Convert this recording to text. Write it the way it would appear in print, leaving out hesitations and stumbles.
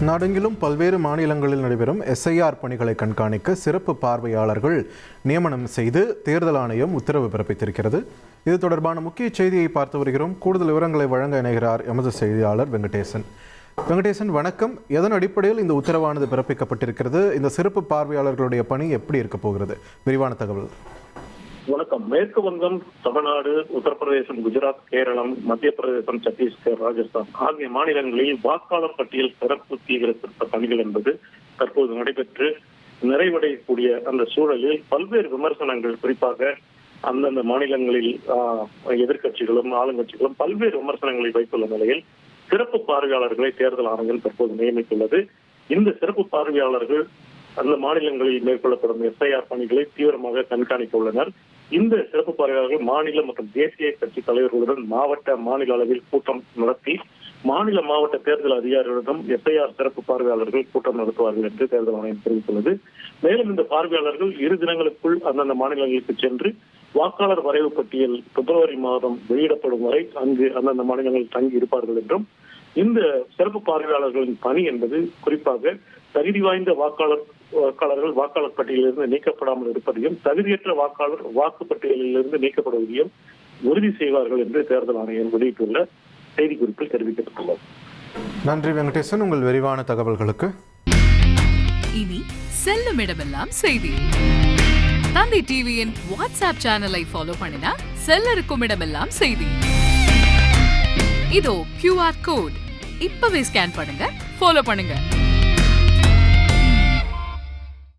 நாடெங்கிலும் பல்வேறு மாநிலங்களில் நடைபெறும் எஸ்ஐஆர் பணிகளை கண்காணிக்க சிறப்பு பார்வையாளர்கள் நியமனம் செய்து தேர்தல் ஆணையம் உத்தரவு பிறப்பித்திருக்கிறது. இது தொடர்பான முக்கிய செய்தியை பார்த்து வருகிறோம். கூடுதல் விவரங்களை வழங்க இணைகிறார் எமது செய்தியாளர் வெங்கடேசன். வெங்கடேசன், வணக்கம். எதன் அடிப்படையில் இந்த உத்தரவானது பிறப்பிக்கப்பட்டிருக்கிறது? இந்த சிறப்பு பார்வையாளர்களுடைய பணி எப்படி இருக்க போகிறது? விரிவான தகவல். வணக்கம். மேற்கு வங்கம், தமிழ்நாடு, உத்தரப்பிரதேசம், குஜராத், கேரளம், மத்திய பிரதேசம், சத்தீஸ்கர், ராஜஸ்தான் ஆகிய மாநிலங்களில் வாக்காளர் பட்டியல் சிறப்பு தீவிர திருத்த பணிகள் என்பது தற்போது நடைபெற்று நிறைவடையக்கூடிய அந்த சூழலில் பல்வேறு விமர்சனங்கள், குறிப்பாக அந்தந்த மாநிலங்களில் எதிர்கட்சிகளும் ஆளுங்கட்சிகளும் பல்வேறு விமர்சனங்களை வைத்துள்ள நிலையில் சிறப்பு பார்வையாளர்களை தேர்தல் ஆணையம் தற்போது நியமித்துள்ளது. இந்த சிறப்பு பார்வையாளர்கள் அந்த மாநிலங்களில் மேற்கொள்ளப்படும் எஸ்ஐஆர் பணிகளை தீவிரமாக கண்காணிக்க உள்ளனர். இந்த சிறப்பு பார்வையாளர்கள் மாநில மற்றும் தேசிய கட்சி தலைவர்களுடன் மாநில அளவில் கூட்டம் நடத்தி மாநில மாவட்ட தேர்தல் அதிகாரிகளிடம் எஸ்ஐஆர் சிறப்பு பார்வையாளர்கள் கூட்டம் நடத்துவார்கள் என்று தேர்தல் ஆணையம் தெரிவித்துள்ளது. மேலும் இந்த பார்வையாளர்கள் 2 தினங்களுக்குள் அந்தந்த மாநிலங்களுக்கு சென்று வாக்காளர் வரைவு பட்டியல் பிப்ரவரி மாதம் வெளியிடப்படும் வரை அங்கு அந்தந்த மாநிலங்களில் தங்கி இருப்பார்கள் என்றும், இந்த சிறப்பு பார்வையாளர்களின் பணி என்பது குறிப்பாக தகுதி வாய்ந்த வாக்காளர்கள் வாக்காளர் பட்டியலிலிருந்து நீக்கப்படாமல் இருப்பதையும், தகுதியற்ற வாக்காளர் வாக்குப்பட்டியலிலிருந்து நீக்கப்படுவதையும் உறுதி செய்வார்கள் என்று தேர்தல் ஆணையம் வெளியிட்டுள்ள செய்திக்குறிப்பில் தெரிவிக்கப்பட்டுள்ளது. நன்றி வெங்கடேசன், உங்கள் விரிவான தகவல்களுக்கு. இனி செல்லும் இடமெல்லாம் செய்தி. தந்தை டிவியின் வாட்ஸ்அப் சேனலை ஃபாலோ பண்ணினா செல்ல இருக்கும் இடமெல்லாம் செய்தி. இதோ QR கோட், இப்பவே ஸ்கேன் பண்ணுங்க, ஃபாலோ பண்ணுங்க.